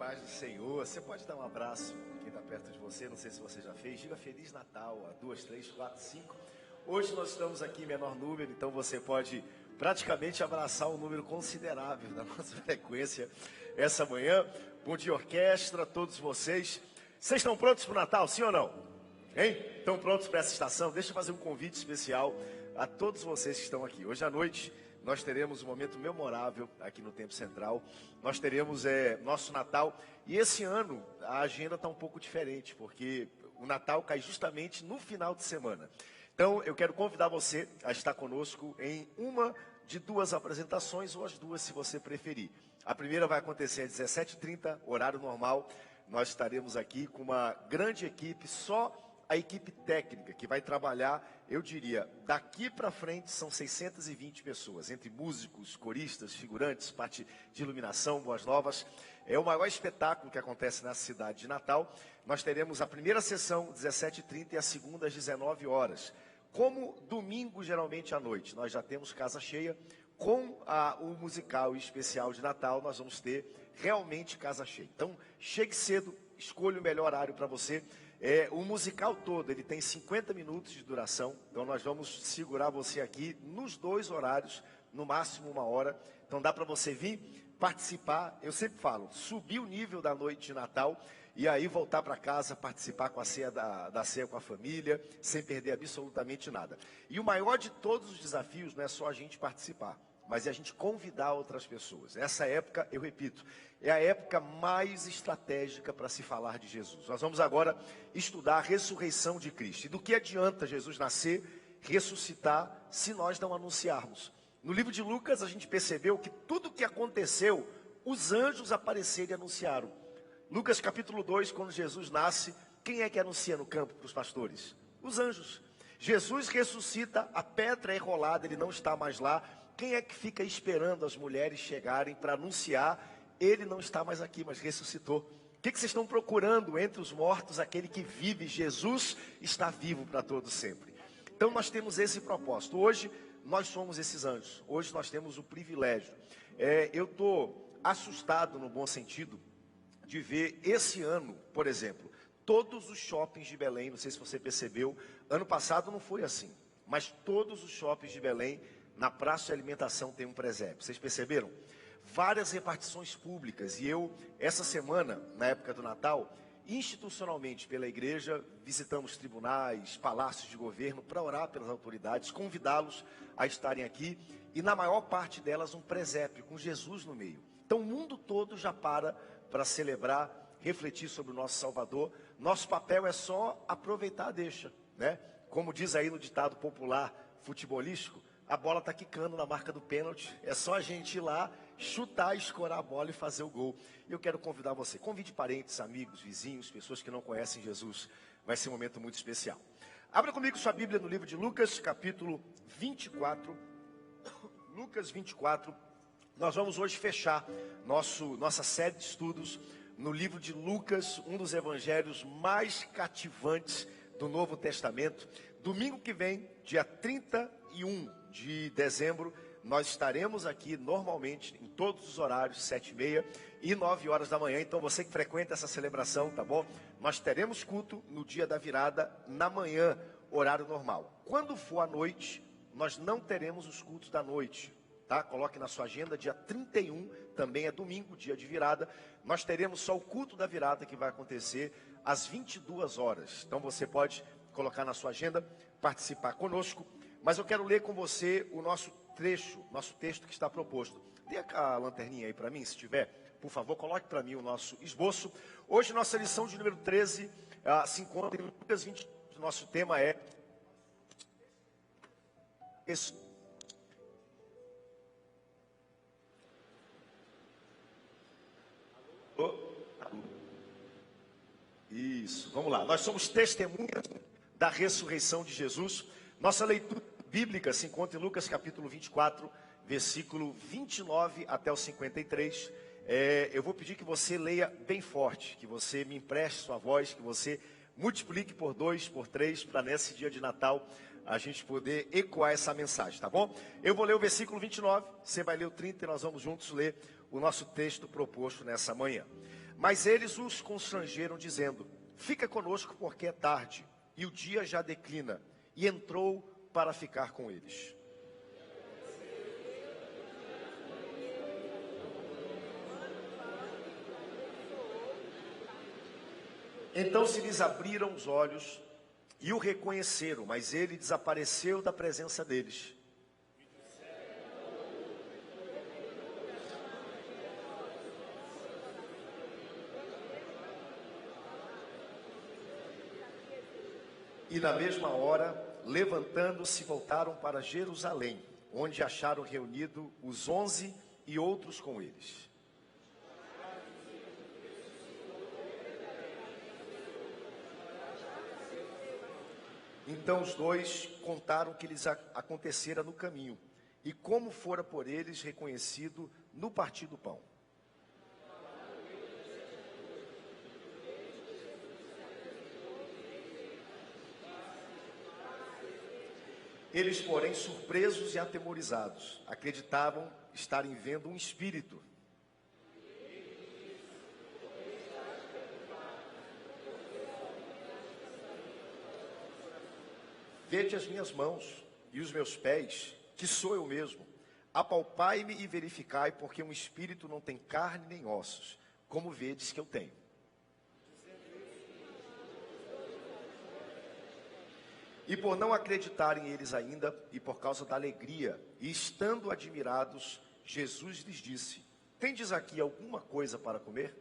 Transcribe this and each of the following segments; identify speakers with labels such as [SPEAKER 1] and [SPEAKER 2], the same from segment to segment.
[SPEAKER 1] paz do Senhor. Você pode dar um abraço em quem está perto de você, não sei se você já fez. Diga Feliz Natal a 2, 3, 4, 5. Hoje nós estamos aqui em menor número, então você pode praticamente abraçar um número considerável da nossa frequência essa manhã. Bom dia, orquestra, todos vocês. Vocês estão prontos para o Natal, sim ou não? Hein? Estão prontos para essa estação? Deixa eu fazer um convite especial a todos vocês que estão aqui. Hoje à noite nós teremos um momento memorável aqui no Templo Central. Nós teremos nosso Natal. E esse ano a agenda está um pouco diferente, porque o Natal cai justamente no final de semana. Então eu quero convidar você a estar conosco em uma de duas apresentações, ou as duas se você preferir. A primeira vai acontecer às 17h30, horário normal. Nós estaremos aqui com uma grande equipe, só a equipe técnica que vai trabalhar, eu diria, daqui para frente são 620 pessoas, entre músicos, coristas, figurantes, parte de iluminação, boas novas. É o maior espetáculo que acontece na cidade de Natal. Nós teremos a primeira sessão, 17h30, e a segunda, às 19 horas. Como domingo, geralmente à noite, nós já temos casa cheia. Com o musical especial de Natal, nós vamos ter realmente casa cheia. Então, chegue cedo, escolha o melhor horário para você. O musical todo, ele tem 50 minutos de duração, então nós vamos segurar você aqui nos dois horários, no máximo 1 hora. Então dá para você vir participar, eu sempre falo, subir o nível da noite de Natal e aí voltar para casa, participar com a ceia da ceia com a família, sem perder absolutamente nada. E o maior de todos os desafios não é só a gente participar, mas é a gente convidar outras pessoas. Essa época, eu repito, é a época mais estratégica para se falar de Jesus. Nós vamos agora estudar a ressurreição de Cristo. E do que adianta Jesus nascer, ressuscitar, se nós não anunciarmos? No livro de Lucas, a gente percebeu que tudo o que aconteceu, os anjos apareceram e anunciaram. Lucas capítulo 2, quando Jesus nasce, quem é que anuncia no campo para os pastores? Os anjos. Jesus ressuscita, a pedra é rolada, ele não está mais lá. Quem é que fica esperando as mulheres chegarem para anunciar? Ele não está mais aqui, mas ressuscitou. O que vocês estão procurando entre os mortos? Aquele que vive. Jesus está vivo para todos sempre. Então nós temos esse propósito. Hoje nós somos esses anjos. Hoje nós temos o privilégio. Eu estou assustado no bom sentido de ver esse ano, por exemplo, todos os shoppings de Belém, não sei se você percebeu, ano passado não foi assim, mas todos os shoppings de Belém, na praça de alimentação tem um presépio. Vocês perceberam? Várias repartições públicas. E eu, essa semana, na época do Natal, institucionalmente pela igreja, visitamos tribunais, palácios de governo, para orar pelas autoridades, convidá-los a estarem aqui. E na maior parte delas um presépio, com Jesus no meio. Então o mundo todo já para celebrar, refletir sobre o nosso Salvador. Nosso papel é só aproveitar a deixa, né? Como diz aí no ditado popular futebolístico, a bola está quicando na marca do pênalti, é só a gente ir lá, chutar, escorar a bola e fazer o gol. E eu quero convidar você, convide parentes, amigos, vizinhos, pessoas que não conhecem Jesus, vai ser um momento muito especial. Abra comigo sua Bíblia no livro de Lucas, capítulo 24, Lucas 24, nós vamos hoje fechar nossa série de estudos no livro de Lucas, um dos evangelhos mais cativantes do Novo Testamento. Domingo que vem, dia 31 de dezembro, nós estaremos aqui normalmente em todos os horários, 7h30 e 9 horas da manhã. Então você que frequenta essa celebração, tá bom? Nós teremos culto no dia da virada, na manhã, horário normal. Quando for à noite, nós não teremos os cultos da noite, tá? Coloque na sua agenda, dia 31, também é domingo, dia de virada. Nós teremos só o culto da virada que vai acontecer às 22 horas. Então você pode colocar na sua agenda, participar conosco. Mas eu quero ler com você o nosso texto que está proposto. Dê a lanterninha aí para mim, se tiver, por favor, coloque para mim o nosso esboço. Hoje nossa lição de número 13 se encontra em Lucas 20. Nosso tema é Isso, vamos lá. Nós somos testemunhas da ressurreição de Jesus. Nossa leitura bíblica se encontra em Lucas capítulo 24, versículo 29 até o 53. Eu vou pedir que você leia bem forte, que você me empreste sua voz, que você multiplique por 2, por 3, para nesse dia de Natal a gente poder ecoar essa mensagem, tá bom? Eu vou ler o versículo 29, você vai ler o 30 e nós vamos juntos ler o nosso texto proposto nessa manhã. Mas eles os constrangeram, dizendo: fica conosco, porque é tarde, e o dia já declina. E entrou para ficar com eles. Então se lhes abriram os olhos e o reconheceram, mas ele desapareceu da presença deles. E na mesma hora, levantando-se, voltaram para Jerusalém, onde acharam reunido os 11 e outros com eles. Então os dois contaram o que lhes acontecera no caminho, e como fora por eles reconhecido no partir do pão. Eles, porém, surpresos e atemorizados, acreditavam estarem vendo um espírito. Vede as minhas mãos e os meus pés, que sou eu mesmo. Apalpai-me e verificai, porque um espírito não tem carne nem ossos, como vedes que eu tenho. E por não acreditarem eles ainda, e por causa da alegria, e estando admirados, Jesus lhes disse: tendes aqui alguma coisa para comer?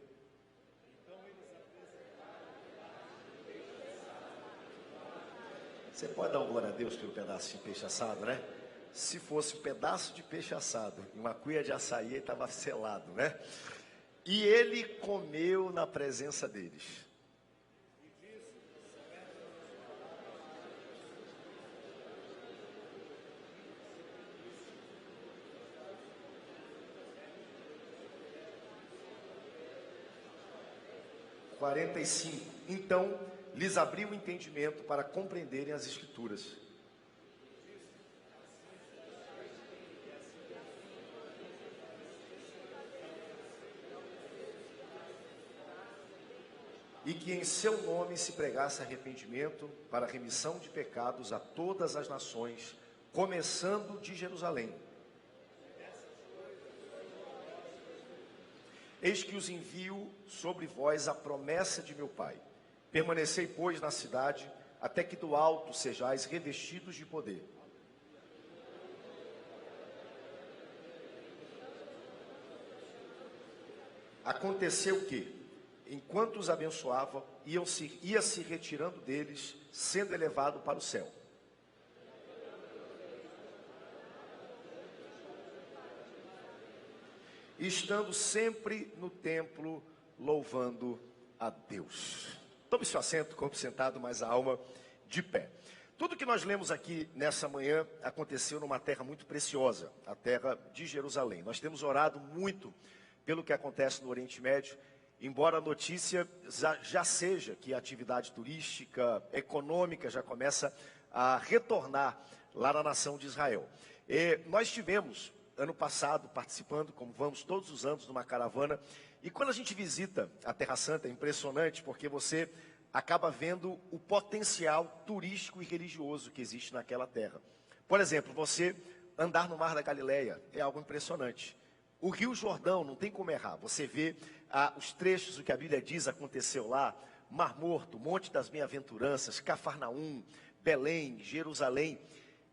[SPEAKER 1] Você pode dar um glória a Deus pelo pedaço de peixe assado, né? Se fosse um pedaço de peixe assado e uma cuia de açaí, ele estava selado, né? E ele comeu na presença deles. (45) Então lhes abriu o entendimento para compreenderem as Escrituras. E que em seu nome se pregasse arrependimento para a remissão de pecados a todas as nações, começando de Jerusalém. Eis que os envio sobre vós a promessa de meu Pai. Permanecei, pois, na cidade, até que do alto sejais revestidos de poder. Aconteceu que, enquanto os abençoava, ia se retirando deles, sendo elevado para o céu. E estando sempre no templo, louvando a Deus. Tome seu assento, corpo sentado, mas a alma de pé. Tudo que nós lemos aqui nessa manhã aconteceu numa terra muito preciosa, a terra de Jerusalém. Nós temos orado muito pelo que acontece no Oriente Médio, embora a notícia já seja que a atividade turística, econômica já começa a retornar lá na nação de Israel. Nós tivemos ano passado participando, como vamos todos os anos, numa caravana, e quando a gente visita a Terra Santa é impressionante, porque você acaba vendo o potencial turístico e religioso que existe naquela terra. Por exemplo, você andar no Mar da Galileia é algo impressionante. O Rio Jordão, não tem como errar, você vê os trechos, o que a Bíblia diz aconteceu lá, Mar Morto, Monte das Bem-aventuranças, Cafarnaum, Belém, Jerusalém.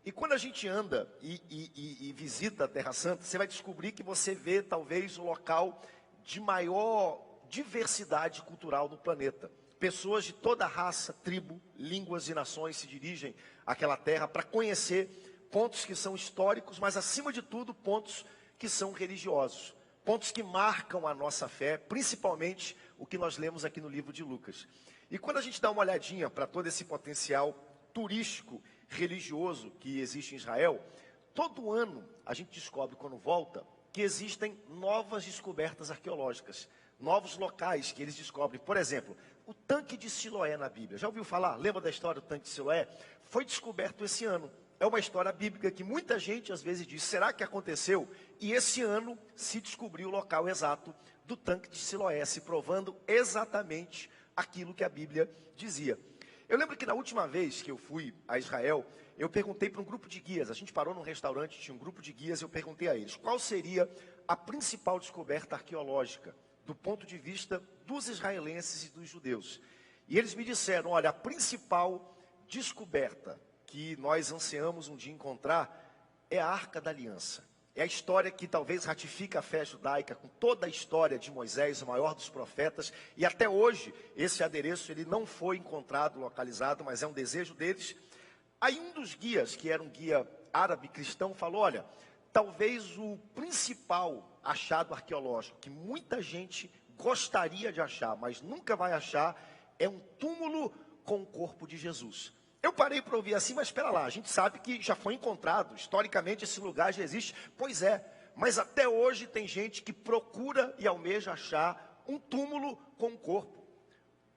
[SPEAKER 1] E quando a gente anda e visita a Terra Santa, você vai descobrir que você vê talvez o local de maior diversidade cultural no planeta. Pessoas de toda raça, tribo, línguas e nações se dirigem àquela terra para conhecer pontos que são históricos, mas acima de tudo pontos que são religiosos. Pontos que marcam a nossa fé, principalmente o que nós lemos aqui no livro de Lucas. E quando a gente dá uma olhadinha para todo esse potencial turístico, religioso que existe em Israel, todo ano a gente descobre, quando volta, que existem novas descobertas arqueológicas, novos locais que eles descobrem. Por exemplo, o tanque de Siloé na Bíblia. Já ouviu falar? Lembra da história do tanque de Siloé? Foi descoberto esse ano. é uma história bíblica que muita gente às vezes diz, será que aconteceu? E esse ano se descobriu o local exato do tanque de Siloé, se provando exatamente aquilo que a Bíblia dizia. Eu lembro que na última vez que eu fui a Israel, eu perguntei para um grupo de guias, a gente parou num restaurante, tinha um grupo de guias, eu perguntei a eles, qual seria a principal descoberta arqueológica, do ponto de vista dos israelenses e dos judeus. E eles me disseram, olha, a principal descoberta que nós ansiamos um dia encontrar é a Arca da Aliança. É a história que talvez ratifica a fé judaica, com toda a história de Moisés, o maior dos profetas, e até hoje esse adereço ele não foi encontrado, localizado, mas é um desejo deles. Aí um dos guias, que era um guia árabe cristão, falou, olha, talvez o principal achado arqueológico, que muita gente gostaria de achar, mas nunca vai achar, é um túmulo com o corpo de Jesus. Eu parei para ouvir assim, mas espera lá, a gente sabe que já foi encontrado, historicamente esse lugar já existe. Pois é, mas até hoje tem gente que procura e almeja achar um túmulo com o corpo.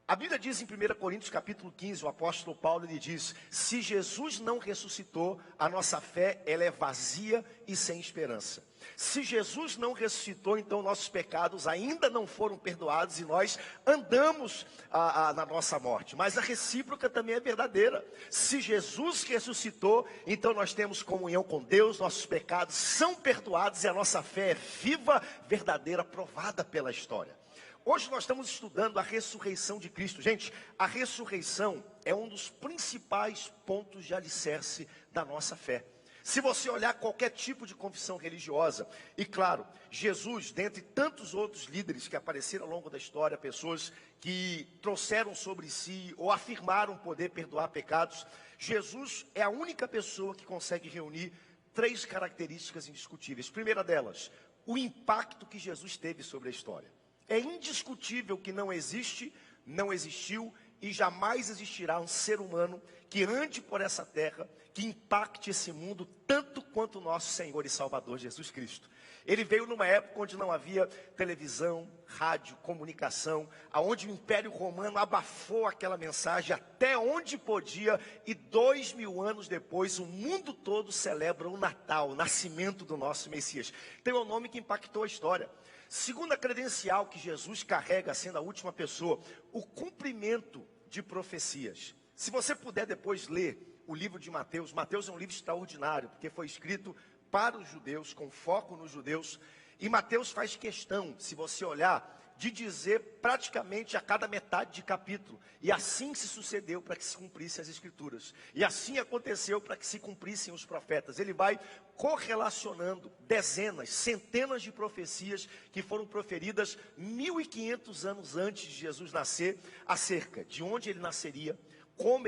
[SPEAKER 1] A Bíblia diz em 1 Coríntios capítulo 15, o apóstolo Paulo ele diz, se Jesus não ressuscitou, a nossa fé ela é vazia e sem esperança. Se Jesus não ressuscitou, então nossos pecados ainda não foram perdoados e nós andamos na nossa morte. Mas a recíproca também é verdadeira. Se Jesus ressuscitou, então nós temos comunhão com Deus, nossos pecados são perdoados e a nossa fé é viva, verdadeira, provada pela história. Hoje nós estamos estudando a ressurreição de Cristo. Gente, a ressurreição é um dos principais pontos de alicerce da nossa fé. Se você olhar qualquer tipo de confissão religiosa, e claro, Jesus, dentre tantos outros líderes que apareceram ao longo da história, pessoas que trouxeram sobre si ou afirmaram poder perdoar pecados, Jesus é a única pessoa que consegue reunir 3 características indiscutíveis. Primeira delas, o impacto que Jesus teve sobre a história. É indiscutível que não existe, não existiu e jamais existirá um ser humano que ande por essa terra, que impacte esse mundo tanto quanto o nosso Senhor e Salvador Jesus Cristo. Ele veio numa época onde não havia televisão, rádio, comunicação, aonde o Império Romano abafou aquela mensagem até onde podia, e 2000 anos depois o mundo todo celebra o Natal, o nascimento do nosso Messias. Tem um nome que impactou a história. Segunda credencial que Jesus carrega, sendo a última pessoa, o cumprimento de profecias. Se você puder depois ler o livro de Mateus, Mateus é um livro extraordinário, porque foi escrito para os judeus, com foco nos judeus, e Mateus faz questão, se você olhar, de dizer praticamente a cada metade de capítulo, e assim se sucedeu para que se cumprissem as escrituras, e assim aconteceu para que se cumprissem os profetas. Ele vai correlacionando dezenas, centenas de profecias que foram proferidas 1500 anos antes de Jesus nascer, acerca de onde ele nasceria, como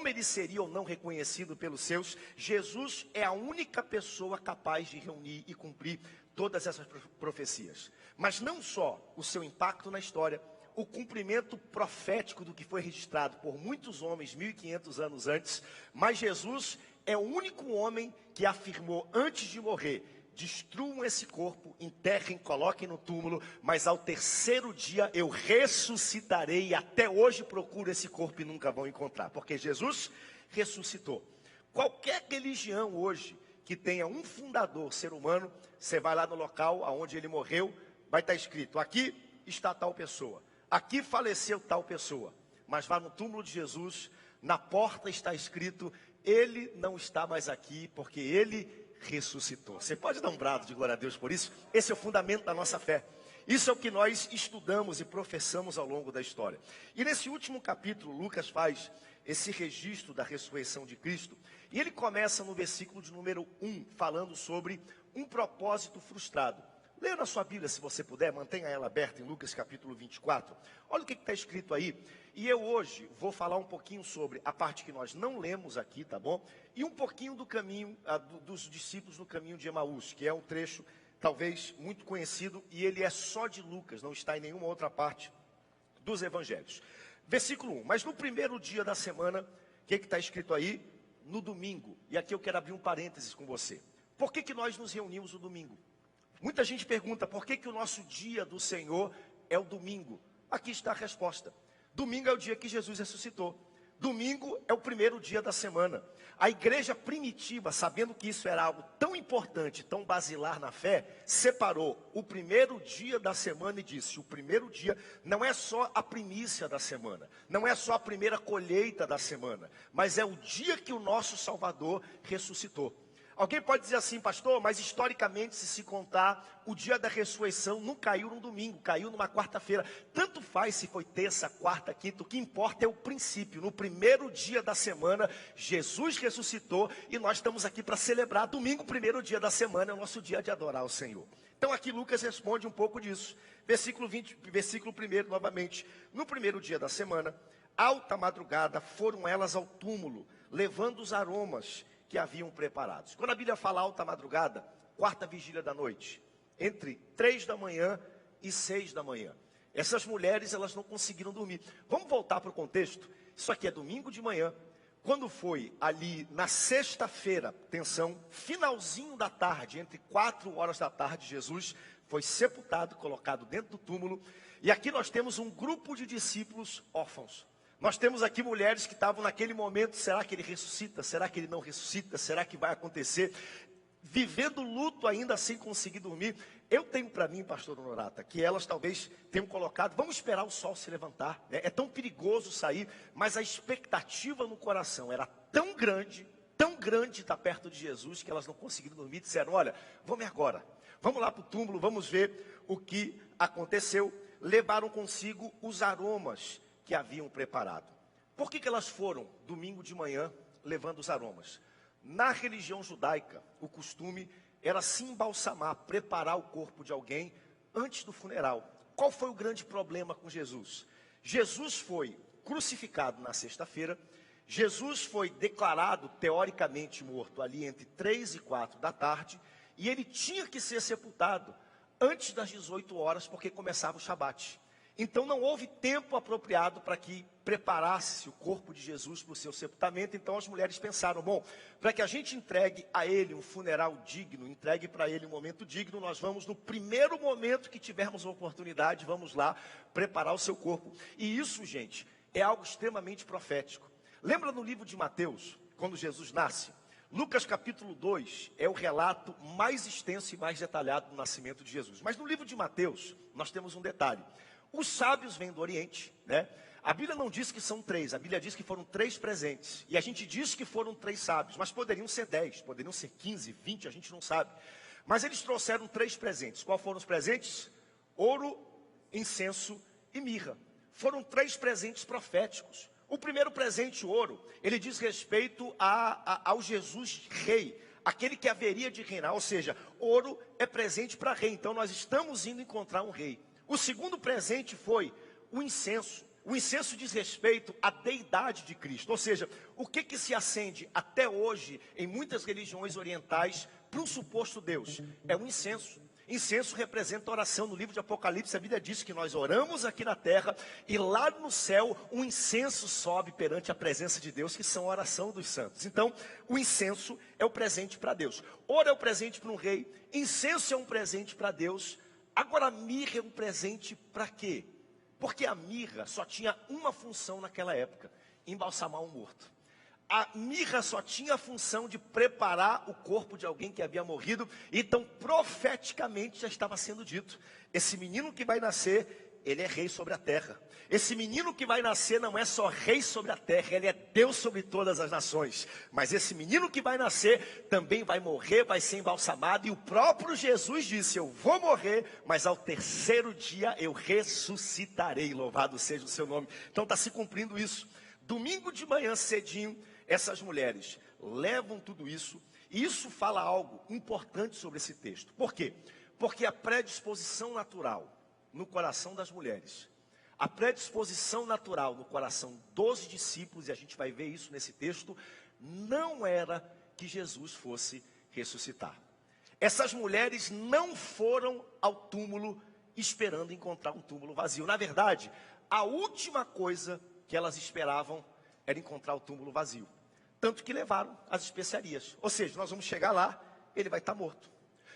[SPEAKER 1] ele seria ou não reconhecido pelos seus. Jesus é a única pessoa capaz de reunir e cumprir todas essas profecias. Mas não só o seu impacto na história, o cumprimento profético do que foi registrado por muitos homens 1500 anos antes, mas Jesus é o único homem que afirmou antes de morrer: destruam esse corpo, enterrem, coloquem no túmulo, mas ao terceiro dia eu ressuscitarei, e até hoje procuro esse corpo e nunca vão encontrar, porque Jesus ressuscitou. Qualquer religião hoje que tenha um fundador ser humano, você vai lá no local onde ele morreu, vai estar escrito, aqui está tal pessoa, aqui faleceu tal pessoa, mas vá no túmulo de Jesus, na porta está escrito, ele não está mais aqui, porque ele ressuscitou. Você pode dar um brado de glória a Deus por isso? Esse é o fundamento da nossa fé. Isso é o que nós estudamos e professamos ao longo da história. E nesse último capítulo, Lucas faz esse registro da ressurreição de Cristo. E ele começa no versículo de número 1, falando sobre um propósito frustrado. Leia na sua Bíblia, se você puder, mantenha ela aberta em Lucas capítulo 24. Olha o que está escrito aí. E eu hoje vou falar um pouquinho sobre a parte que nós não lemos aqui, tá bom? E um pouquinho do caminho, dos discípulos no caminho de Emaús, que é um trecho talvez muito conhecido, e ele é só de Lucas, não está em nenhuma outra parte dos evangelhos. Versículo 1, mas no primeiro dia da semana, o que está escrito aí? No domingo, e aqui eu quero abrir um parênteses com você. Por que nós nos reunimos no domingo? Muita gente pergunta, por que o nosso dia do Senhor é o domingo? Aqui está a resposta. Domingo é o dia que Jesus ressuscitou. Domingo é o primeiro dia da semana. A igreja primitiva, sabendo que isso era algo tão importante, tão basilar na fé, separou o primeiro dia da semana e disse: o primeiro dia não é só a primícia da semana, não é só a primeira colheita da semana, mas é o dia que o nosso Salvador ressuscitou. Alguém pode dizer assim: pastor, mas historicamente, se contar, o dia da ressurreição não caiu no domingo, caiu numa quarta-feira. Tanto faz se foi terça, quarta, quinta, o que importa é o princípio. No primeiro dia da semana, Jesus ressuscitou e nós estamos aqui para celebrar. Domingo, primeiro dia da semana, é o nosso dia de adorar o Senhor. Então aqui Lucas responde um pouco disso. Versículo 20, versículo 1 novamente. No primeiro dia da semana, alta madrugada, foram elas ao túmulo, levando os aromas que haviam preparados. Quando a Bíblia fala alta madrugada, quarta vigília da noite, entre 3 da manhã e 6 da manhã. Essas mulheres, elas não conseguiram dormir. Vamos voltar para o contexto. Isso aqui é domingo de manhã. Quando foi ali na sexta-feira, atenção, finalzinho da tarde, entre 4 horas da tarde, Jesus foi sepultado, colocado dentro do túmulo. E aqui nós temos um grupo de discípulos órfãos. Nós temos aqui mulheres que estavam naquele momento: será que ele ressuscita? Será que ele não ressuscita? Será que vai acontecer? Vivendo luto ainda sem conseguir dormir. Eu tenho para mim, pastor Honorata, que elas talvez tenham colocado: vamos esperar o sol se levantar. É tão perigoso sair, mas a expectativa no coração era tão grande estar perto de Jesus, que elas não conseguiram dormir. Disseram: olha, vamos agora, vamos lá para o túmulo, vamos ver o que aconteceu. Levaram consigo os aromas que haviam preparado. Por que elas foram domingo de manhã levando os aromas? Na religião judaica, o costume era se embalsamar, preparar o corpo de alguém antes do funeral. Qual foi o grande problema com Jesus? Jesus foi crucificado na sexta-feira. Jesus foi declarado teoricamente morto ali entre 3 e 4 da tarde, e ele tinha que ser sepultado antes das 18 horas, porque começava o Shabat. Então não houve tempo apropriado para que preparasse o corpo de Jesus para o seu sepultamento. Então as mulheres pensaram: bom, para que a gente entregue a ele um funeral digno, entregue para ele um momento digno, nós vamos, no primeiro momento que tivermos a oportunidade, vamos lá preparar o seu corpo. E isso, gente, é algo extremamente profético. Lembra no livro de Mateus, quando Jesus nasce? Lucas capítulo 2 é o relato mais extenso e mais detalhado do nascimento de Jesus. Mas no livro de Mateus, nós temos um detalhe. Os sábios vêm do Oriente, né? A Bíblia não diz que são 3, a Bíblia diz que foram 3 presentes. E a gente diz que foram 3 sábios, mas poderiam ser 10, poderiam ser 15, 20, a gente não sabe. Mas eles trouxeram 3 presentes. Qual foram os presentes? Ouro, incenso e mirra. Foram 3 presentes proféticos. O primeiro presente, ouro, ele diz respeito ao Jesus rei, aquele que haveria de reinar. Ou seja, ouro é presente para rei, então nós estamos indo encontrar um rei. O segundo presente foi o incenso. O incenso diz respeito à deidade de Cristo. Ou seja, o que se acende até hoje em muitas religiões orientais para um suposto Deus? É o incenso. Incenso representa oração. No livro de Apocalipse, a Bíblia diz que nós oramos aqui na terra e lá no céu um incenso sobe perante a presença de Deus, que são a oração dos santos. Então, o incenso é o presente para Deus. Ouro é o presente para um rei. Incenso é um presente para Deus. Agora, a mirra é um presente para quê? Porque a mirra só tinha uma função naquela época: embalsamar um morto. A mirra só tinha a função de preparar o corpo de alguém que havia morrido. Então, profeticamente, já estava sendo dito: esse menino que vai nascer, ele é rei sobre a terra. Esse menino que vai nascer não é só rei sobre a terra, ele é Deus sobre todas as nações. Mas esse menino que vai nascer também vai morrer, vai ser embalsamado. E o próprio Jesus disse: eu vou morrer, mas ao terceiro dia eu ressuscitarei. Louvado seja o seu nome. Então está se cumprindo isso. Domingo de manhã cedinho, essas mulheres levam tudo isso. E isso fala algo importante sobre esse texto. Por quê? Porque a predisposição natural no coração das mulheres, a predisposição natural no coração dos discípulos, e a gente vai ver isso nesse texto, não era que Jesus fosse ressuscitar. Essas mulheres não foram ao túmulo esperando encontrar um túmulo vazio. Na verdade, a última coisa que elas esperavam era encontrar o túmulo vazio. Tanto que levaram as especiarias. Ou seja, nós vamos chegar lá, ele vai estar morto.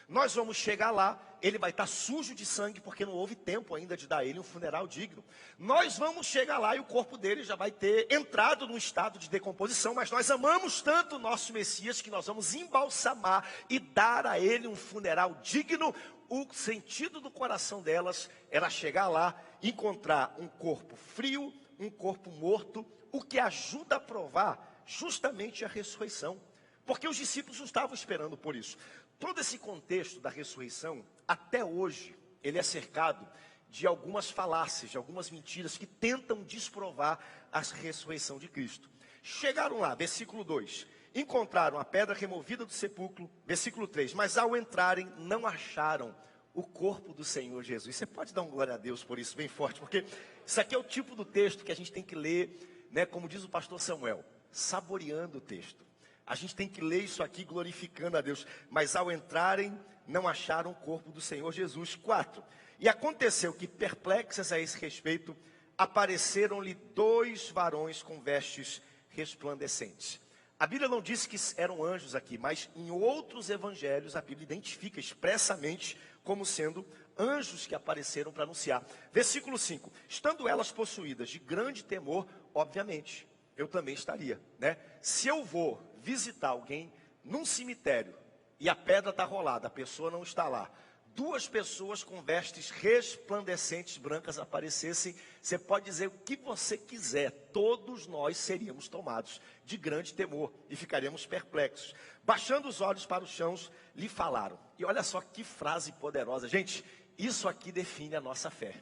[SPEAKER 1] Nós vamos chegar lá, ele vai estar sujo de sangue, porque não houve tempo ainda de dar a ele um funeral digno. Nós vamos chegar lá e o corpo dele já vai ter entrado num estado de decomposição, mas nós amamos tanto o nosso Messias que nós vamos embalsamar e dar a ele um funeral digno. O sentido do coração delas era chegar lá, encontrar um corpo frio, um corpo morto, o que ajuda a provar justamente a ressurreição. Porque os discípulos não estavam esperando por isso. Todo esse contexto da ressurreição, até hoje, ele é cercado de algumas falácias, de algumas mentiras que tentam desprovar a ressurreição de Cristo. Chegaram lá, versículo 2, encontraram a pedra removida do sepulcro, versículo 3, mas ao entrarem não acharam o corpo do Senhor Jesus. Você pode dar um glória a Deus por isso, bem forte, porque isso aqui é o tipo do texto que a gente tem que ler, né, como diz o pastor Samuel, saboreando o texto. A gente tem que ler isso aqui glorificando a Deus. Mas ao entrarem, não acharam o corpo do Senhor Jesus. 4. E aconteceu que, perplexas a esse respeito, apareceram-lhe 2 varões com vestes resplandecentes. A Bíblia não diz que eram anjos aqui, mas em outros evangelhos a Bíblia identifica expressamente como sendo anjos que apareceram para anunciar. Versículo 5. Estando elas possuídas de grande temor, obviamente, eu também estaria, né? Se eu vou visitar alguém num cemitério e a pedra está rolada, a pessoa não está lá, 2 pessoas com vestes resplandecentes brancas aparecessem, você pode dizer o que você quiser, todos nós seríamos tomados de grande temor e ficaríamos perplexos. Baixando os olhos para os chãos, lhe falaram. E olha só que frase poderosa, gente, isso aqui define a nossa fé.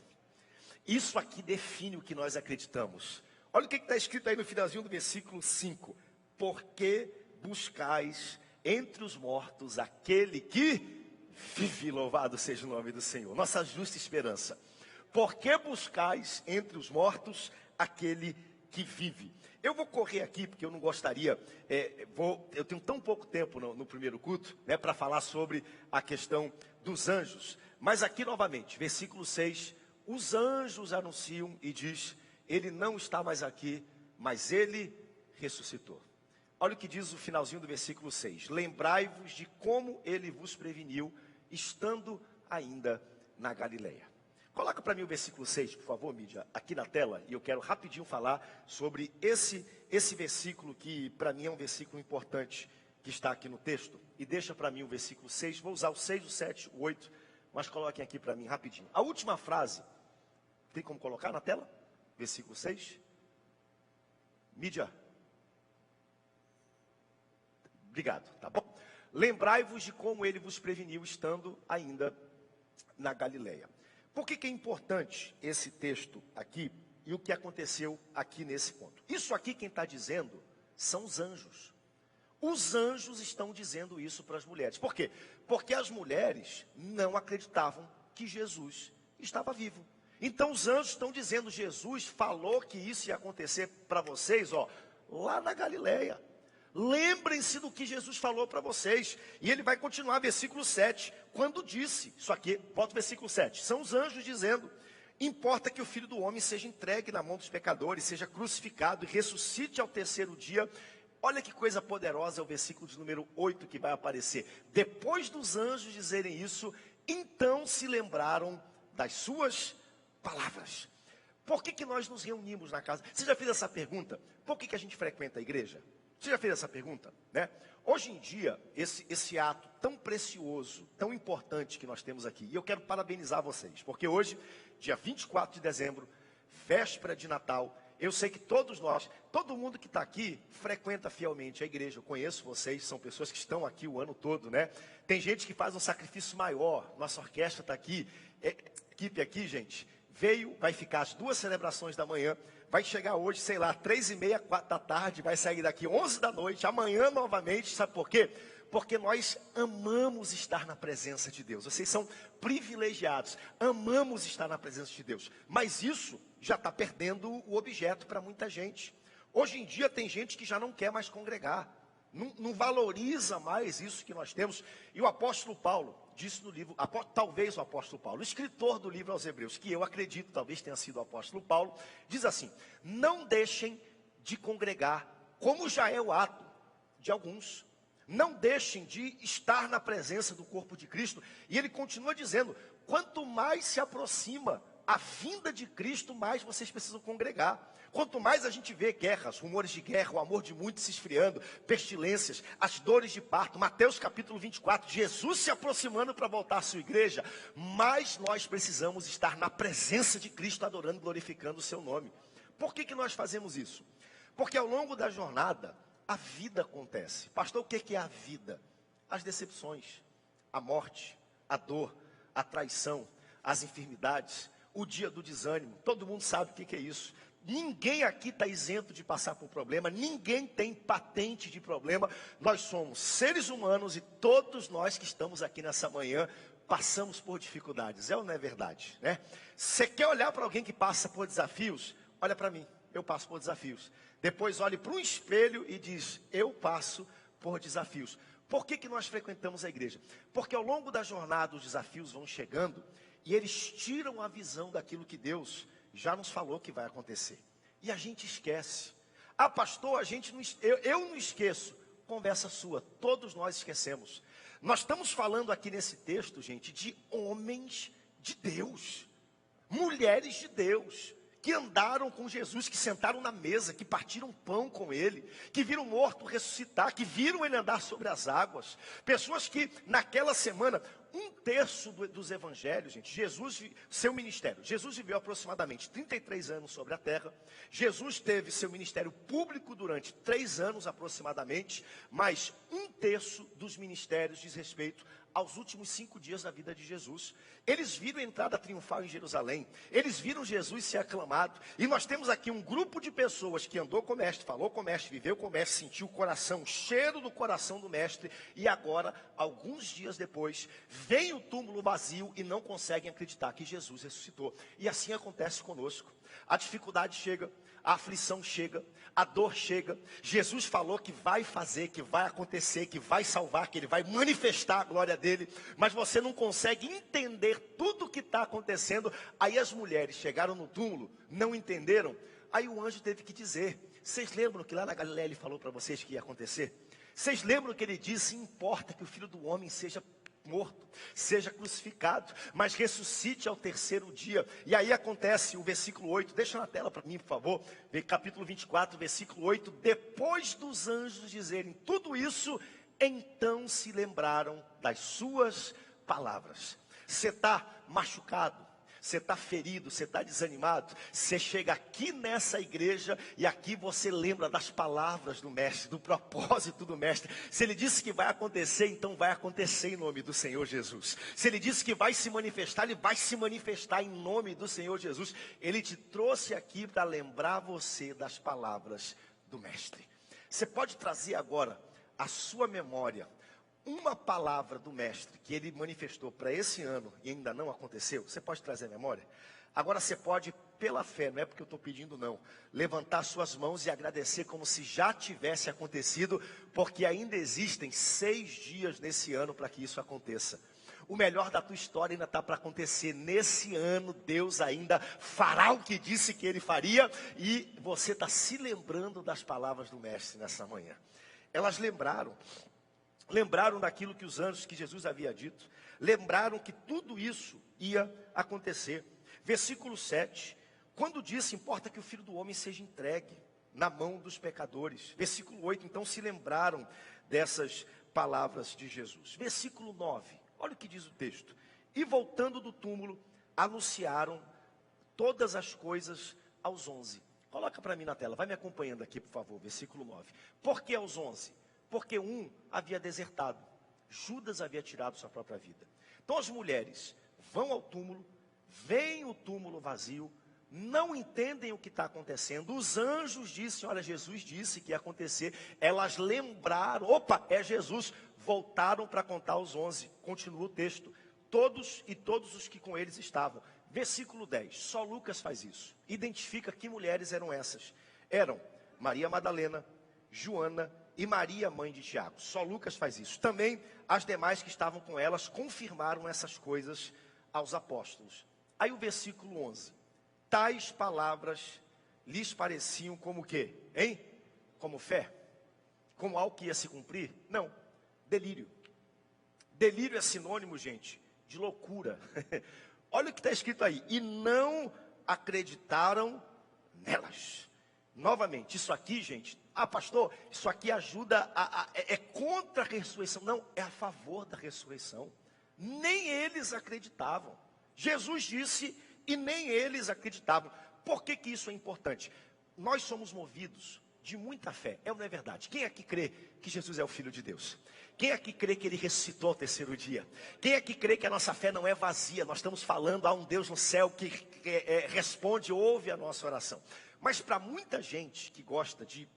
[SPEAKER 1] Isso aqui define o que nós acreditamos. Olha o que está escrito aí no finalzinho do versículo 5. Porque buscais entre os mortos aquele que vive, louvado seja o nome do Senhor. Nossa justa esperança. Porque buscais entre os mortos aquele que vive. Eu vou correr aqui, porque eu não gostaria, eu tenho tão pouco tempo no primeiro culto, né, para falar sobre a questão dos anjos. Mas aqui novamente, versículo 6, os anjos anunciam e diz, ele não está mais aqui, mas ele ressuscitou. Olha o que diz o finalzinho do versículo 6. Lembrai-vos de como ele vos preveniu, estando ainda na Galileia. Coloca para mim o versículo 6, por favor, mídia, aqui na tela. E eu quero rapidinho falar sobre esse versículo que para mim é um versículo importante, que está aqui no texto. E deixa para mim o versículo 6, vou usar o 6, o 7, o 8, mas coloquem aqui para mim rapidinho. A última frase, tem como colocar na tela? Versículo 6. Mídia. Obrigado, tá bom? Lembrai-vos de como ele vos preveniu, estando ainda na Galileia. Por que é importante esse texto aqui e o que aconteceu aqui nesse ponto? Isso aqui quem está dizendo são os anjos. Os anjos estão dizendo isso para as mulheres. Por quê? Porque as mulheres não acreditavam que Jesus estava vivo. Então os anjos estão dizendo, Jesus falou que isso ia acontecer para vocês, ó, lá na Galileia. Lembrem-se do que Jesus falou para vocês. E ele vai continuar, versículo 7, quando disse, isso aqui, bota o versículo 7, são os anjos dizendo, importa que o Filho do Homem seja entregue na mão dos pecadores, seja crucificado e ressuscite ao 3º dia. Olha que coisa poderosa é o versículo de número 8 que vai aparecer. Depois dos anjos dizerem isso, então se lembraram das suas palavras. Por que nós nos reunimos na casa? Você já fez essa pergunta? Por que a gente frequenta a igreja? Você já fez essa pergunta, né? Hoje em dia, esse ato tão precioso, tão importante que nós temos aqui, e eu quero parabenizar vocês, porque hoje, dia 24 de dezembro, véspera de Natal, eu sei que todos nós, todo mundo que está aqui, frequenta fielmente a igreja. Eu conheço vocês, são pessoas que estão aqui o ano todo, né? Tem gente que faz um sacrifício maior, nossa orquestra está aqui, equipe aqui, gente, veio, vai ficar as 2 celebrações da manhã, vai chegar hoje, sei lá, 3h30, 4 da tarde, vai sair daqui 11 da noite, amanhã novamente, sabe por quê? Porque nós amamos estar na presença de Deus, vocês são privilegiados, amamos estar na presença de Deus, mas isso já está perdendo o objeto para muita gente. Hoje em dia tem gente que já não quer mais congregar, não valoriza mais isso que nós temos, e o apóstolo Paulo disse no livro, talvez o apóstolo Paulo, o escritor do livro aos Hebreus, que eu acredito, talvez tenha sido o apóstolo Paulo, diz assim, não deixem de congregar, como já é o ato de alguns. Não deixem de estar na presença do corpo de Cristo. E ele continua dizendo, quanto mais se aproxima a vinda de Cristo, mais vocês precisam congregar. Quanto mais a gente vê guerras, rumores de guerra, o amor de muitos se esfriando, pestilências, as dores de parto, Mateus capítulo 24, Jesus se aproximando para voltar à sua igreja, mais nós precisamos estar na presença de Cristo, adorando e glorificando o seu nome. Por que nós fazemos isso? Porque ao longo da jornada, a vida acontece. Pastor, o que é a vida? As decepções, a morte, a dor, a traição, as enfermidades, o dia do desânimo. Todo mundo sabe o que é isso. Ninguém aqui está isento de passar por problema, ninguém tem patente de problema. Nós somos seres humanos e todos nós que estamos aqui nessa manhã passamos por dificuldades. É ou não é verdade, né? Você quer olhar para alguém que passa por desafios? Olha para mim, eu passo por desafios. Depois olhe para um espelho e diz, eu passo por desafios. Por que nós frequentamos a igreja? Porque ao longo da jornada os desafios vão chegando e eles tiram a visão daquilo que Deus já nos falou que vai acontecer. E a gente esquece. Ah, pastor, eu não esqueço. Conversa sua, todos nós esquecemos. Nós estamos falando aqui nesse texto, gente, de homens de Deus, mulheres de Deus, que andaram com Jesus, que sentaram na mesa, que partiram pão com ele, que viram morto ressuscitar, que viram ele andar sobre as águas. Pessoas que naquela semana, 1/3 dos evangelhos, gente, seu ministério, Jesus viveu aproximadamente 33 anos sobre a terra. Jesus teve seu ministério público durante 3 anos aproximadamente, mas 1/3 dos ministérios diz respeito aos últimos 5 dias da vida de Jesus. Eles viram a entrada triunfal em Jerusalém, eles viram Jesus ser aclamado, e nós temos aqui um grupo de pessoas que andou com o mestre, falou com o mestre, viveu com o mestre, sentiu o coração, o cheiro do coração do mestre, e agora, alguns dias depois, vem o túmulo vazio e não conseguem acreditar que Jesus ressuscitou. E assim acontece conosco. A dificuldade chega, a aflição chega, a dor chega. Jesus falou que vai fazer, que vai acontecer, que vai salvar, que ele vai manifestar a glória dele, mas você não consegue entender tudo o que está acontecendo. Aí as mulheres chegaram no túmulo, não entenderam. Aí o anjo teve que dizer, vocês lembram que lá na Galileia ele falou para vocês que ia acontecer? Vocês lembram que ele disse, importa que o Filho do Homem seja morto, seja crucificado, mas ressuscite ao 3º dia. E aí acontece o versículo 8, deixa na tela para mim, por favor, capítulo 24, versículo 8, depois dos anjos dizerem tudo isso, então se lembraram das suas palavras. Você está machucado, você está ferido, você está desanimado, você chega aqui nessa igreja e aqui você lembra das palavras do mestre, do propósito do mestre. Se ele disse que vai acontecer, então vai acontecer em nome do Senhor Jesus. Se ele disse que vai se manifestar, ele vai se manifestar em nome do Senhor Jesus. Ele te trouxe aqui para lembrar você das palavras do mestre. Você pode trazer agora a sua memória uma palavra do mestre que ele manifestou para esse ano e ainda não aconteceu? Você pode trazer a memória? Agora você pode, pela fé, não é porque eu estou pedindo não, levantar suas mãos e agradecer como se já tivesse acontecido, porque ainda existem 6 dias nesse ano para que isso aconteça. O melhor da tua história ainda está para acontecer. Nesse ano, Deus ainda fará o que disse que ele faria, e você está se lembrando das palavras do mestre nessa manhã. Elas lembraram daquilo que os anjos, que Jesus havia dito, lembraram que tudo isso ia acontecer. Versículo 7, quando disse, importa que o Filho do Homem seja entregue na mão dos pecadores. Versículo 8, então se lembraram dessas palavras de Jesus. Versículo 9, olha o que diz o texto. E voltando do túmulo, anunciaram todas as coisas aos 11. Coloca para mim na tela, vai me acompanhando aqui, por favor, versículo 9. Por que aos 11? Porque um havia desertado, Judas havia tirado sua própria vida. Então as mulheres vão ao túmulo, veem o túmulo vazio, não entendem o que está acontecendo. Os anjos disseram, olha, Jesus disse que ia acontecer. Elas lembraram, opa, é Jesus. Voltaram para contar aos 11. Continua o texto. Todos os que com eles estavam. Versículo 10, só Lucas faz isso. Identifica que mulheres eram essas. Eram Maria Madalena, Joana e Maria, mãe de Tiago. Só Lucas faz isso. Também as demais que estavam com elas confirmaram essas coisas aos apóstolos. Aí o versículo 11. Tais palavras lhes pareciam como o quê? Hein? Como fé? Como algo que ia se cumprir? Não. delírio. Delírio é sinônimo, gente, de loucura. Olha o que está escrito aí. E não acreditaram nelas. Novamente, isso aqui, gente, pastor, isso aqui ajuda, é contra a ressurreição. Não, é a favor da ressurreição. Nem eles acreditavam. Jesus disse e nem eles acreditavam. Por que que isso é importante? Nós somos movidos de muita fé, não é verdade? Quem aqui crê que Jesus é o Filho de Deus? Quem aqui crê que Ele ressuscitou ao terceiro dia? Quem aqui crê que a nossa fé não é vazia? Nós estamos falando a um Deus no céu que responde, ouve a nossa oração. Mas para muita gente que gosta de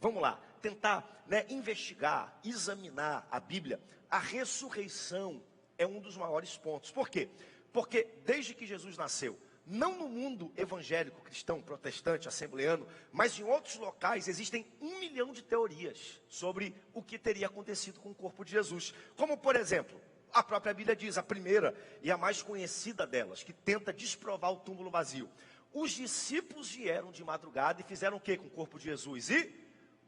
[SPEAKER 1] vamos lá, tentar, investigar, examinar a Bíblia, a ressurreição é um dos maiores pontos. Por quê? Porque desde que Jesus nasceu, não no mundo evangélico, cristão, protestante, assembleano, mas em outros locais existem 1 milhão de teorias sobre o que teria acontecido com o corpo de Jesus. Como, por exemplo, a própria Bíblia diz, a primeira e a mais conhecida delas, que tenta desprovar o túmulo vazio. Os discípulos vieram de madrugada e fizeram o que com o corpo de Jesus? E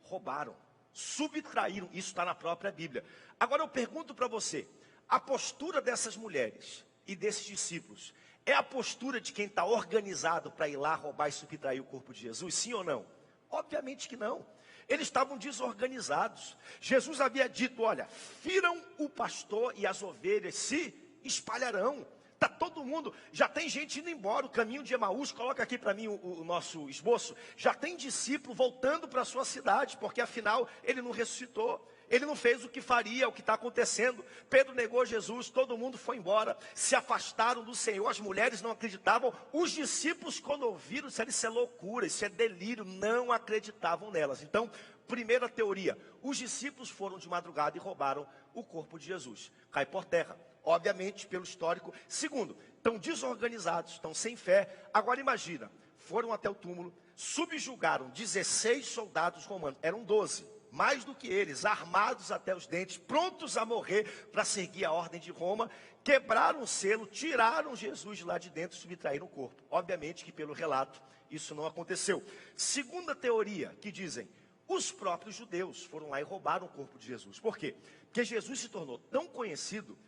[SPEAKER 1] roubaram, subtraíram. Isso está na própria Bíblia. Agora eu pergunto para você, a postura dessas mulheres e desses discípulos é a postura de quem está organizado para ir lá roubar e subtrair o corpo de Jesus? Sim ou não? Obviamente que não. Eles estavam desorganizados. Jesus havia dito, olha, firam o pastor e as ovelhas se espalharão. Está todo mundo, já tem gente indo embora, o caminho de Emaús, coloca aqui para mim o nosso esboço, já tem discípulo voltando para a sua cidade, porque afinal ele não ressuscitou, ele não fez o que faria, o que está acontecendo. Pedro negou Jesus, todo mundo foi embora, se afastaram do Senhor, as mulheres não acreditavam, os discípulos quando ouviram, disseram, isso é loucura, isso é delírio, não acreditavam nelas. Então, primeira teoria, os discípulos foram de madrugada e roubaram o corpo de Jesus, cai por terra. Obviamente, pelo histórico. Segundo, estão desorganizados, estão sem fé. Agora imagina, foram até o túmulo, subjugaram 16 soldados romanos, eram 12, mais do que eles, armados até os dentes, prontos a morrer para seguir a ordem de Roma, quebraram o selo, tiraram Jesus de lá de dentro e subtraíram o corpo. Obviamente que pelo relato, isso não aconteceu. Segunda teoria, que dizem, os próprios judeus foram lá e roubaram o corpo de Jesus. Por quê? Porque Jesus se tornou tão conhecido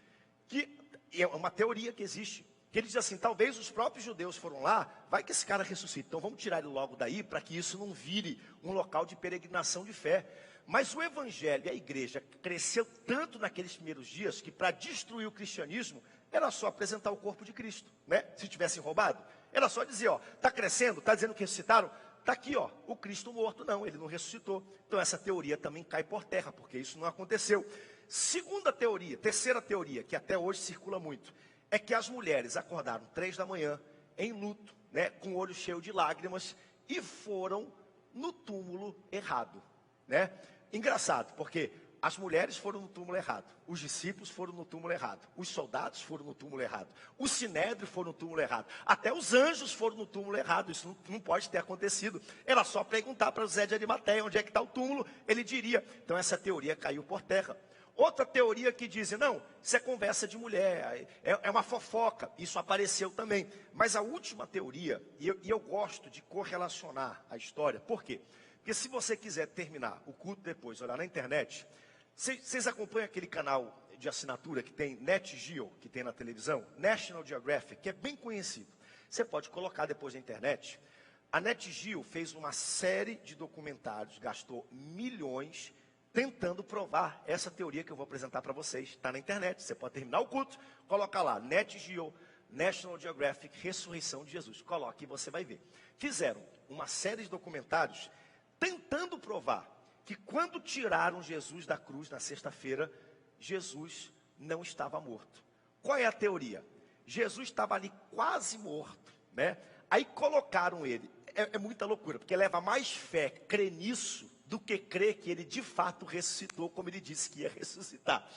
[SPEAKER 1] que é uma teoria que existe, que ele diz assim, talvez os próprios judeus foram lá, vai que esse cara ressuscita, então vamos tirar ele logo daí, para que isso não vire um local de peregrinação de fé. Mas o evangelho e a igreja cresceu tanto naqueles primeiros dias, que para destruir o cristianismo, era só apresentar o corpo de Cristo, né? Se tivessem roubado, era só dizer, está crescendo, está dizendo que ressuscitaram, está aqui, o Cristo morto. Não, ele não ressuscitou. Então essa teoria também cai por terra, porque isso não aconteceu. Segunda teoria, terceira teoria, que até hoje circula muito, é que as mulheres acordaram 3 da manhã, em luto, com o olho cheio de lágrimas, e foram no túmulo errado, Engraçado, porque as mulheres foram no túmulo errado, os discípulos foram no túmulo errado, os soldados foram no túmulo errado, o sinédrio foi no túmulo errado, até os anjos foram no túmulo errado. Isso não pode ter acontecido. Era só perguntar para José de Arimateia onde é que está o túmulo, ele diria. Então essa teoria caiu por terra. Outra teoria que diz, não, isso é conversa de mulher, é uma fofoca, isso apareceu também. Mas a última teoria, e eu gosto de correlacionar a história, por quê? Porque se você quiser terminar o culto depois, olhar na internet, vocês acompanham aquele canal de assinatura que tem Net Geo, que tem na televisão, National Geographic, que é bem conhecido. Você pode colocar depois na internet. A Net Geo fez uma série de documentários, gastou milhões tentando provar essa teoria que eu vou apresentar para vocês. Está na internet, você pode terminar o culto, coloca lá, Net Geo, National Geographic, Ressurreição de Jesus. Coloque e você vai ver. Fizeram uma série de documentários tentando provar que quando tiraram Jesus da cruz na sexta-feira, Jesus não estava morto. Qual é a teoria? Jesus estava ali quase morto, Aí colocaram ele. É muita loucura, porque leva mais fé crer nisso do que crer que ele de fato ressuscitou, como ele disse que ia ressuscitar.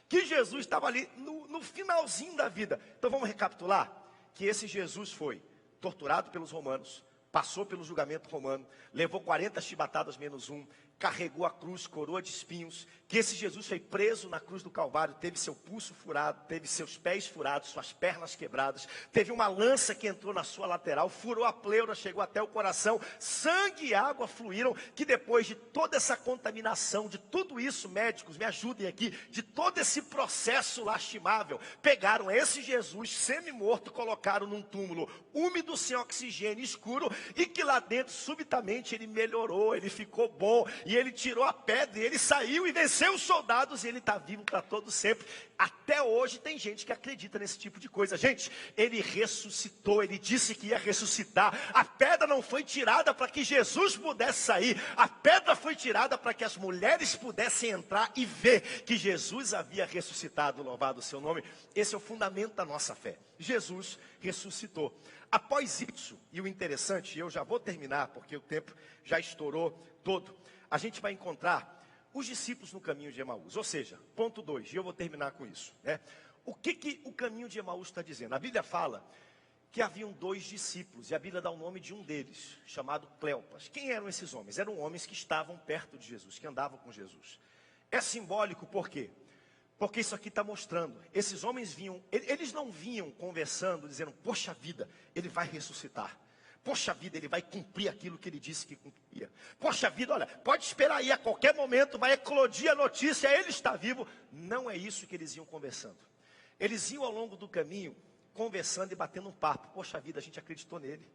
[SPEAKER 1] Que Jesus estava ali no finalzinho da vida. Então vamos recapitular, que esse Jesus foi torturado pelos romanos, passou pelo julgamento romano, levou 40 chibatadas menos 1, carregou a cruz, coroa de espinhos, que esse Jesus foi preso na cruz do Calvário, teve seu pulso furado, teve seus pés furados, suas pernas quebradas, teve uma lança que entrou na sua lateral, furou a pleura, chegou até o coração, sangue e água fluíram, que depois de toda essa contaminação, de tudo isso, médicos, me ajudem aqui, de todo esse processo lastimável, pegaram esse Jesus semi-morto, colocaram num túmulo úmido, sem oxigênio, escuro, e que lá dentro, subitamente, ele melhorou, ele ficou bom, e ele tirou a pedra, e ele saiu e venceu os soldados, e ele está vivo para todo sempre. Até hoje tem gente que acredita nesse tipo de coisa. Gente, ele ressuscitou, ele disse que ia ressuscitar. A pedra não foi tirada para que Jesus pudesse sair, a pedra foi tirada para que as mulheres pudessem entrar e ver que Jesus havia ressuscitado, louvado o seu nome. Esse é o fundamento da nossa fé. Jesus ressuscitou. Após isso, e o interessante, e eu já vou terminar, porque o tempo já estourou todo, a gente vai encontrar os discípulos no caminho de Emaús. Ou seja, ponto 2, e eu vou terminar com isso, né? O que o caminho de Emaús está dizendo? A Bíblia fala que haviam 2 discípulos, e a Bíblia dá o nome de um deles, chamado Cleopas. Quem eram esses homens? Eram homens que estavam perto de Jesus, que andavam com Jesus. É simbólico por quê? Porque isso aqui está mostrando, esses homens vinham, eles não vinham conversando, dizendo, poxa vida, ele vai ressuscitar. Poxa vida, ele vai cumprir aquilo que ele disse que cumpria. Poxa vida, olha, pode esperar aí, a qualquer momento vai eclodir a notícia, ele está vivo. Não é isso que eles iam conversando. Eles iam ao longo do caminho, conversando e batendo um papo. Poxa vida, a gente acreditou nele.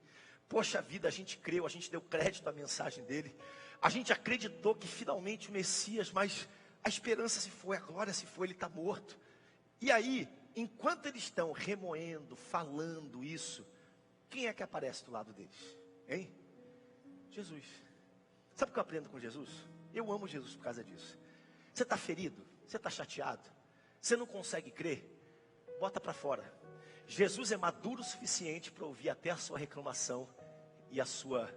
[SPEAKER 1] Poxa vida, a gente creu, a gente deu crédito à mensagem dele. A gente acreditou que finalmente o Messias, mas a esperança se foi, a glória se foi, ele está morto. E aí, enquanto eles estão remoendo, falando isso, quem é que aparece do lado deles? Hein? Jesus. Sabe o que eu aprendo com Jesus? Eu amo Jesus por causa disso. Você está ferido? Você está chateado? Você não consegue crer? Bota para fora. Jesus é maduro o suficiente para ouvir até a sua reclamação e a sua,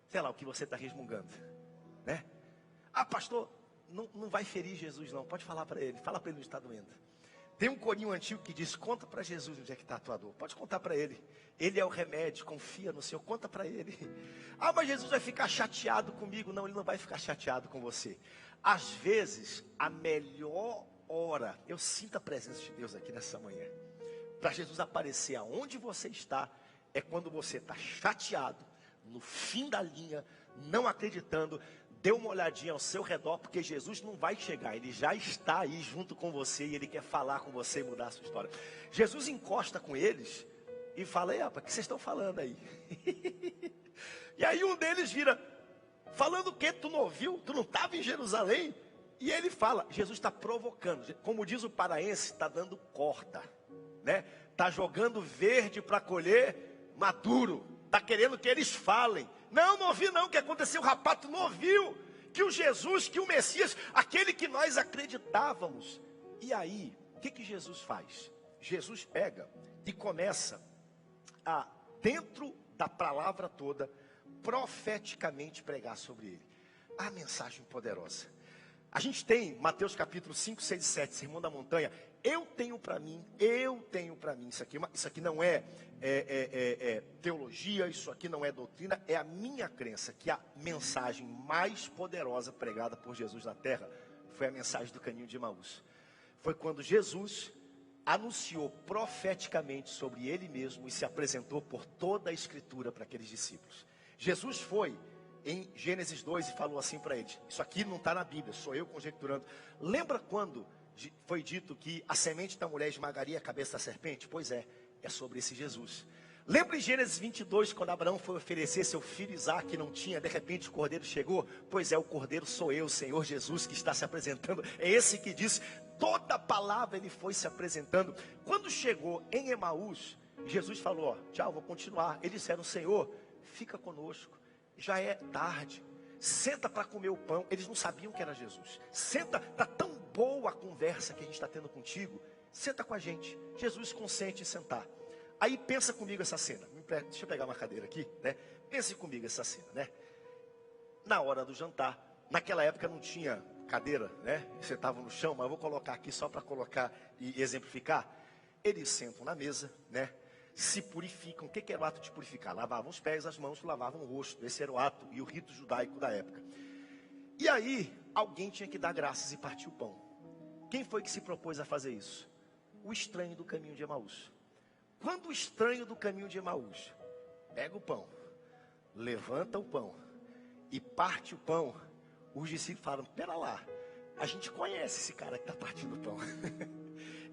[SPEAKER 1] sei lá, o que você está resmungando, né? Ah, pastor, não vai ferir Jesus não, pode falar para ele, fala para ele onde está doendo. Tem um corinho antigo que diz, conta para Jesus onde é que está a tua dor. Pode contar para ele. Ele é o remédio, confia no Senhor, conta para ele. Ah, mas Jesus vai ficar chateado comigo. Não, ele não vai ficar chateado com você. Às vezes, a melhor hora, eu sinto a presença de Deus aqui nessa manhã, para Jesus aparecer aonde você está, é quando você está chateado, no fim da linha, não acreditando. Dê uma olhadinha ao seu redor, porque Jesus não vai chegar, ele já está aí junto com você, e ele quer falar com você e mudar a sua história. Jesus encosta com eles e fala, ei, rapaz, o que vocês estão falando aí? E aí um deles vira, falando o quê? Tu não ouviu? Tu não estava em Jerusalém? E ele fala, Jesus está provocando, como diz o paraense, está dando corda, né? Está jogando verde para colher maduro, está querendo que eles falem. Não ouvi não, o que aconteceu, o rapaz, tu não ouviu? Que o Jesus, que o Messias, aquele que nós acreditávamos. E aí, o que Jesus faz? Jesus pega e começa a, dentro da palavra toda, profeticamente pregar sobre ele. A mensagem poderosa. A gente tem Mateus capítulo 5, 6 e 7, Sermão da Montanha. Eu tenho para mim, isso aqui não é teologia, isso aqui não é doutrina, é a minha crença, que a mensagem mais poderosa pregada por Jesus na terra, foi a mensagem do caminho de Emaús. Foi quando Jesus anunciou profeticamente sobre ele mesmo e se apresentou por toda a escritura para aqueles discípulos. Jesus foi em Gênesis 2 e falou assim para eles, isso aqui não está na Bíblia, sou eu conjecturando. Lembra quando foi dito que a semente da mulher esmagaria a cabeça da serpente? Pois é sobre esse Jesus. Lembra em Gênesis 22, quando Abraão foi oferecer seu filho Isaque, que não tinha, de repente o cordeiro chegou? Pois é, o cordeiro sou eu, Senhor Jesus, que está se apresentando. É esse que diz, toda a palavra ele foi se apresentando. Quando chegou em Emaús, Jesus falou, ó, tchau, vou continuar. Eles disseram, Senhor, fica conosco, já é tarde, senta para comer o pão. Eles não sabiam que era Jesus. Senta, está tão boa a conversa que a gente está tendo contigo, senta com a gente. Jesus consente em sentar. Aí pensa comigo essa cena, deixa eu pegar uma cadeira aqui, né? Pense comigo essa cena, né? Na hora do jantar, naquela época não tinha cadeira, né? Sentavam no chão, mas eu vou colocar aqui só para colocar e exemplificar. Eles sentam na mesa, né? Se purificam. O que era o ato de purificar? Lavavam os pés, as mãos, lavavam o rosto. Esse era o ato e o rito judaico da época. E aí, alguém tinha que dar graças e partir o pão. Quem foi que se propôs a fazer isso? O estranho do caminho de Emaús. Quando o estranho do caminho de Emaús pega o pão, levanta o pão e parte o pão, os discípulos falam: pera lá, a gente conhece esse cara que está partindo o pão.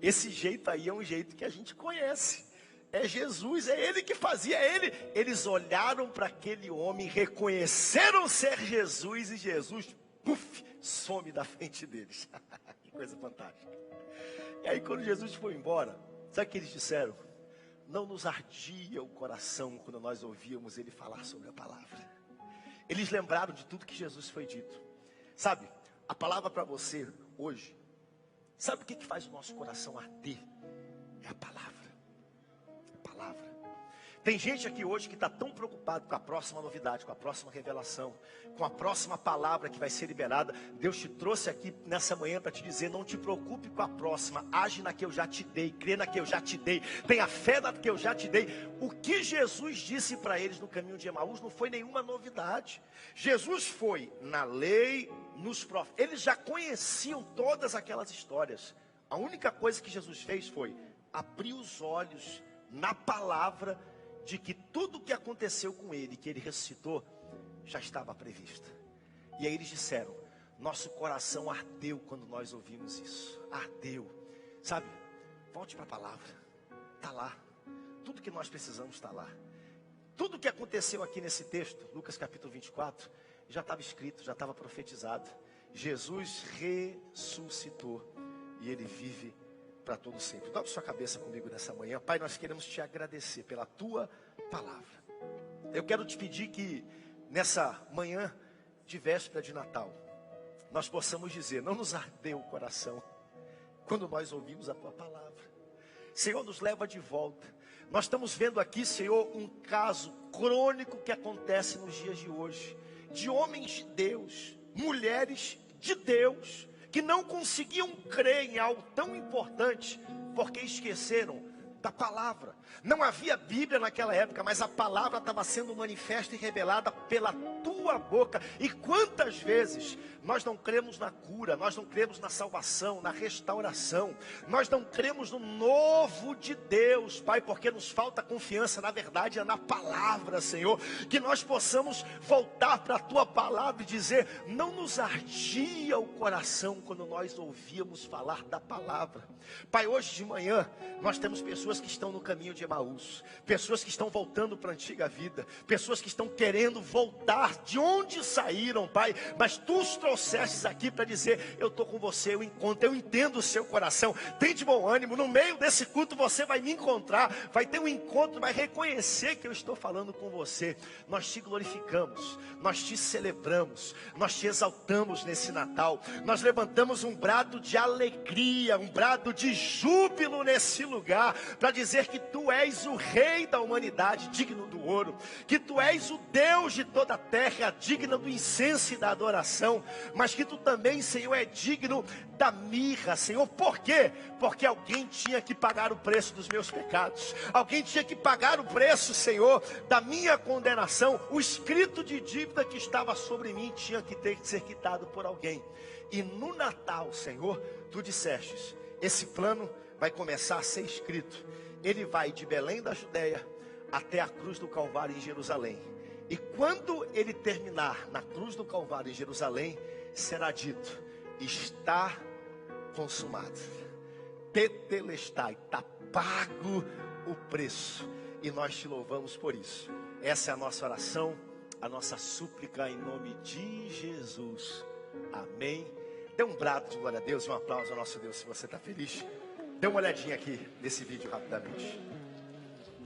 [SPEAKER 1] Esse jeito aí é um jeito que a gente conhece. É Jesus, é ele que fazia, é ele. Eles olharam para aquele homem, reconheceram ser Jesus, e Jesus, puf, some da frente deles. Que coisa fantástica. E aí quando Jesus foi embora, sabe o que eles disseram? Não nos ardia o coração quando nós ouvíamos ele falar sobre a palavra. Eles lembraram de tudo que Jesus foi dito. Sabe, a palavra para você hoje, sabe o que faz o nosso coração arder? É a palavra. A palavra. Tem gente aqui hoje que está tão preocupado com a próxima novidade, com a próxima revelação, com a próxima palavra que vai ser liberada. Deus te trouxe aqui nessa manhã para te dizer: não te preocupe com a próxima, age na que eu já te dei, crê na que eu já te dei, tenha fé na que eu já te dei. O que Jesus disse para eles no caminho de Emaús não foi nenhuma novidade. Jesus foi na lei, nos profetas, eles já conheciam todas aquelas histórias. A única coisa que Jesus fez foi abrir os olhos na palavra, de que tudo o que aconteceu com ele, que ele ressuscitou, já estava previsto. E aí eles disseram: nosso coração ardeu quando nós ouvimos isso. Ardeu. Sabe, volte para a palavra. Está lá. Tudo que nós precisamos está lá. Tudo o que aconteceu aqui nesse texto, Lucas capítulo 24, já estava escrito, já estava profetizado. Jesus ressuscitou e ele vive para todo sempre. Dobre sua cabeça comigo nessa manhã. Pai, nós queremos te agradecer pela tua palavra. Eu quero te pedir que nessa manhã de véspera de Natal, nós possamos dizer: não nos ardeu o coração quando nós ouvimos a tua palavra. Senhor, nos leva de volta. Nós estamos vendo aqui, Senhor, um caso crônico que acontece nos dias de hoje, de homens de Deus, mulheres de Deus, que não conseguiam crer em algo tão importante, porque esqueceram da palavra. Não havia Bíblia naquela época, mas a palavra estava sendo manifesta e revelada pela tua boca. E quantas vezes nós não cremos na cura, nós não cremos na salvação, na restauração, nós não cremos no novo de Deus, Pai, porque nos falta confiança na verdade, é na palavra, Senhor. Que nós possamos voltar para a tua palavra e dizer: não nos ardia o coração quando nós ouvíamos falar da palavra. Pai, hoje de manhã nós temos pessoas que estão no caminho de Emaús, pessoas que estão voltando para a antiga vida, pessoas que estão querendo voltar de onde saíram, Pai, mas tu os trouxestes aqui para dizer: eu estou com você, eu encontro, eu entendo o seu coração, tem de bom ânimo, no meio desse culto você vai me encontrar, vai ter um encontro, vai reconhecer que eu estou falando com você. Nós te glorificamos, nós te celebramos, nós te exaltamos nesse Natal, nós levantamos um brado de alegria, um brado de júbilo nesse lugar, para dizer que tu és o rei da humanidade, digno do ouro, que tu és o Deus de toda a terra, digno do incenso e da adoração, mas que tu também, Senhor, é digno da mirra, Senhor. Por quê? Porque alguém tinha que pagar o preço dos meus pecados, alguém tinha que pagar o preço, Senhor, da minha condenação. O escrito de dívida que estava sobre mim tinha que ter que ser quitado por alguém. E no Natal, Senhor, tu dissestes: esse plano vai começar a ser escrito. Ele vai de Belém da Judeia até a cruz do Calvário em Jerusalém. E quando ele terminar na cruz do Calvário em Jerusalém, será dito: está consumado. Tetelestai, está pago o preço. E nós te louvamos por isso. Essa é a nossa oração, a nossa súplica em nome de Jesus. Amém. Dê um brado de glória a Deus e um aplauso ao nosso Deus se você está feliz. Dê uma olhadinha aqui nesse vídeo rapidamente.